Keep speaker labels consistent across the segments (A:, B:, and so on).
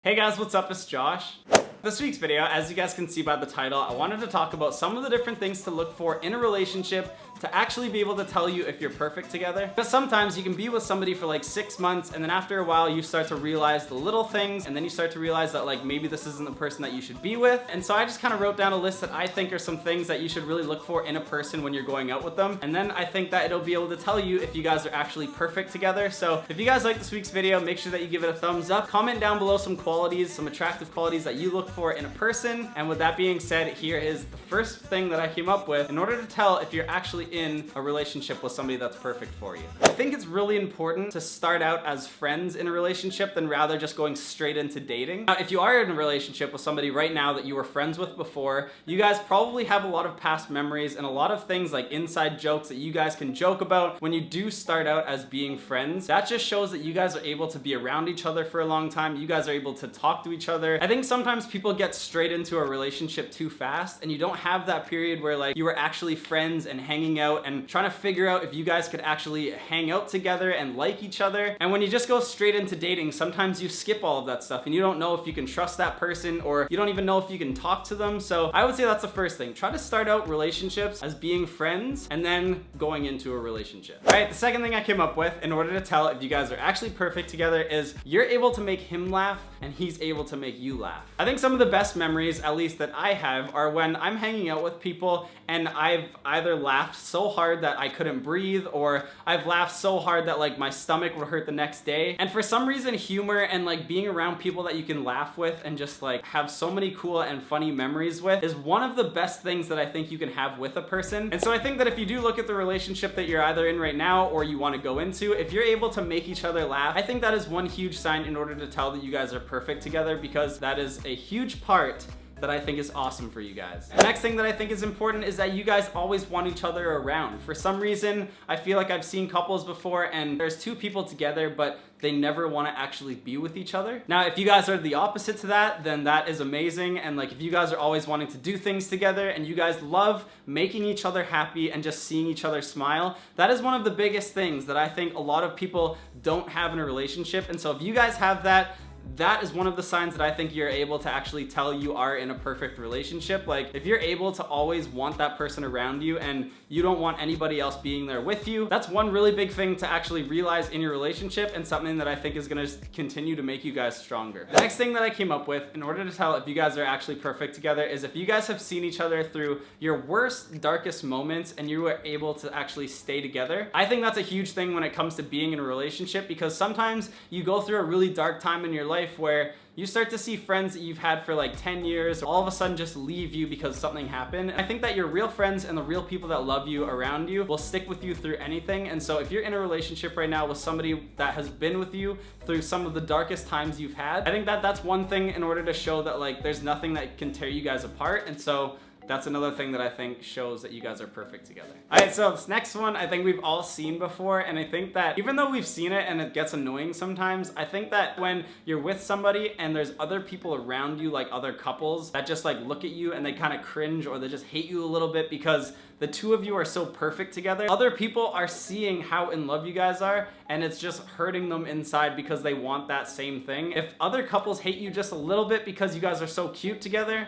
A: Hey guys, what's up? It's Josh. This week's video, as you guys can see by the title, I wanted to talk about some of the different things to look for in a relationship to actually be able to tell you if you're perfect together. Because sometimes you can be with somebody for like 6 months and then after a while you start to realize the little things and then you start to realize that like maybe this isn't the person that you should be with. And so I just kind of wrote down a list that I think are some things that you should really look for in a person when you're going out with them. And then I think that it'll be able to tell you if you guys are actually perfect together. So if you guys like this week's video, make sure that you give it a thumbs up. Comment down below some qualities, some attractive qualities that you look for in a person. And with that being said, here is the first thing that I came up with in order to tell if you're actually in a relationship with somebody that's perfect for you. I think it's really important to start out as friends in a relationship than rather just going straight into dating. Now, if you are in a relationship with somebody right now that you were friends with before, you guys probably have a lot of past memories and a lot of things like inside jokes that you guys can joke about when you do start out as being friends. That just shows that you guys are able to be around each other for a long time. You guys are able to talk to each other. I think sometimes people get straight into a relationship too fast and you don't have that period where like you were actually friends and hanging out and trying to figure out if you guys could actually hang out together and like each other. And when you just go straight into dating, sometimes you skip all of that stuff and you don't know if you can trust that person or you don't even know if you can talk to them. So I would say that's the first thing. Try to start out relationships as being friends and then going into a relationship. All right, the second thing I came up with in order to tell if you guys are actually perfect together is you're able to make him laugh and he's able to make you laugh. I think some of the best memories, at least that I have, are when I'm hanging out with people and I've either laughed so hard that I couldn't breathe or I've laughed so hard that like my stomach would hurt the next day. And for some reason, humor and like being around people that you can laugh with and just like have so many cool and funny memories with is one of the best things that I think you can have with a person. And so I think that if you do look at the relationship that you're either in right now or you want to go into, if you're able to make each other laugh, I think that is one huge sign in order to tell that you guys are perfect together, because that is a huge part that I think is awesome for you guys. The next thing that I think is important is that you guys always want each other around. For some reason, I feel like I've seen couples before and there's two people together, but they never want to actually be with each other. Now, if you guys are the opposite to that, then that is amazing. And like, if you guys are always wanting to do things together and you guys love making each other happy and just seeing each other smile, that is one of the biggest things that I think a lot of people don't have in a relationship. And so if you guys have that, that is one of the signs that I think you're able to actually tell you are in a perfect relationship. Like, if you're able to always want that person around you and you don't want anybody else being there with you, that's one really big thing to actually realize in your relationship and something that I think is gonna continue to make you guys stronger. The next thing that I came up with in order to tell if you guys are actually perfect together is if you guys have seen each other through your worst, darkest moments and you were able to actually stay together. I think that's a huge thing when it comes to being in a relationship, because sometimes you go through a really dark time in your life where you start to see friends that you've had for like 10 years all of a sudden just leave you because something happened. I think that your real friends and the real people that love you around you will stick with you through anything. And so if you're in a relationship right now with somebody that has been with you through some of the darkest times you've had, I think that that's one thing in order to show that like there's nothing that can tear you guys apart. And so that's another thing that I think shows that you guys are perfect together. All right, so this next one I think we've all seen before, and I think that even though we've seen it and it gets annoying sometimes, I think that when you're with somebody and there's other people around you, like other couples, that just like look at you and they kind of cringe or they just hate you a little bit because the two of you are so perfect together. Other people are seeing how in love you guys are and it's just hurting them inside because they want that same thing. If other couples hate you just a little bit because you guys are so cute together,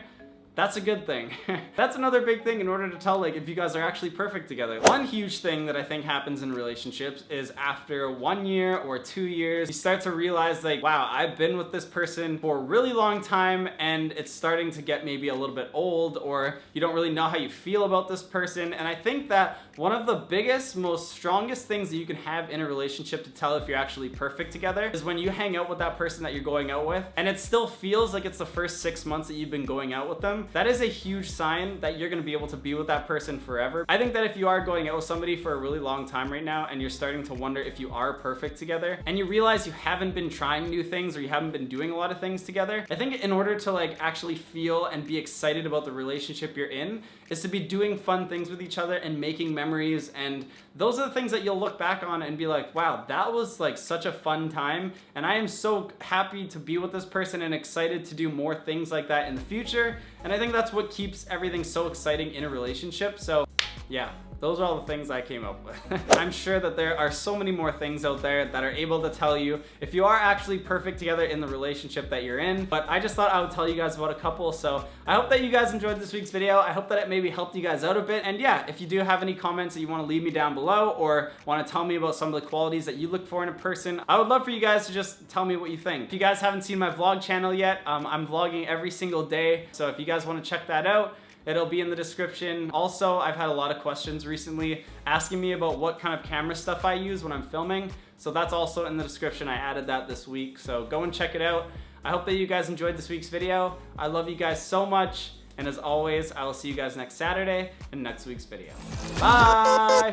A: that's a good thing. That's another big thing in order to tell like if you guys are actually perfect together. One huge thing that I think happens in relationships is after 1 year or 2 years, you start to realize like, wow, I've been with this person for a really long time and it's starting to get maybe a little bit old, or you don't really know how you feel about this person. And I think that one of the biggest, most strongest things that you can have in a relationship to tell if you're actually perfect together is when you hang out with that person that you're going out with and it still feels like it's the first 6 months that you've been going out with them. That is a huge sign that you're gonna be able to be with that person forever. I think that if you are going out with somebody for a really long time right now and you're starting to wonder if you are perfect together and you realize you haven't been trying new things or you haven't been doing a lot of things together, I think in order to like actually feel and be excited about the relationship you're in is to be doing fun things with each other and making memories. And those are the things that you'll look back on and be like, wow, that was like such a fun time. And I am so happy to be with this person and excited to do more things like that in the future. And I think that's what keeps everything so exciting in a relationship. So yeah, those are all the things I came up with. I'm sure that there are so many more things out there that are able to tell you if you are actually perfect together in the relationship that you're in, but I just thought I would tell you guys about a couple. So I hope that you guys enjoyed this week's video. I hope that it maybe helped you guys out a bit. And yeah, if you do have any comments that you want to leave me down below or want to tell me about some of the qualities that you look for in a person, I would love for you guys to just tell me what you think. If you guys haven't seen my vlog channel yet, I'm vlogging every single day. So if you guys want to check that out, it'll be in the description. Also, I've had a lot of questions recently asking me about what kind of camera stuff I use when I'm filming. So that's also in the description. I added that this week. So go and check it out. I hope that you guys enjoyed this week's video. I love you guys so much. And as always, I will see you guys next Saturday in next week's video. Bye!